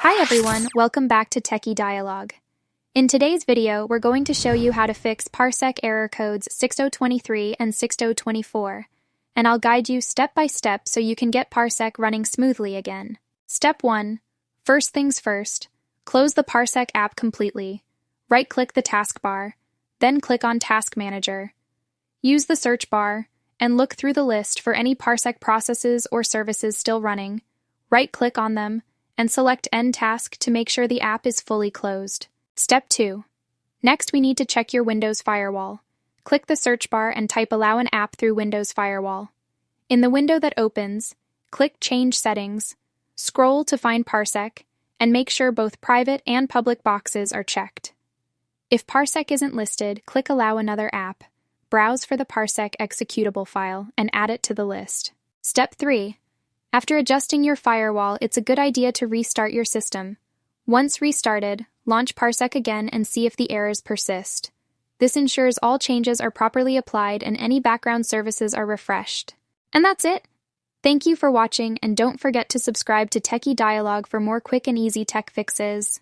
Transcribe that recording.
Hi everyone, welcome back to Techie Dialogue. In today's video, we're going to show you how to fix Parsec error codes 6023 and 6024, and I'll guide you step by step so you can get Parsec running smoothly again. Step 1. First things first, close the Parsec app completely. Right-click the taskbar, then click on Task Manager. Use the search bar, and look through the list for any Parsec processes or services still running. Right-click on them, and select End Task to make sure the app is fully closed. Step 2. Next, we need to check your Windows firewall. Click the search bar and type Allow an app through Windows Firewall. In the window that opens, click Change Settings, scroll to find Parsec, and make sure both private and public boxes are checked. If Parsec isn't listed, click Allow another app, browse for the Parsec executable file, and add it to the list. Step 3. After adjusting your firewall, it's a good idea to restart your system. Once restarted, launch Parsec again and see if the errors persist. This ensures all changes are properly applied and any background services are refreshed. And that's it! Thank you for watching, and don't forget to subscribe to Techie Dialogue for more quick and easy tech fixes.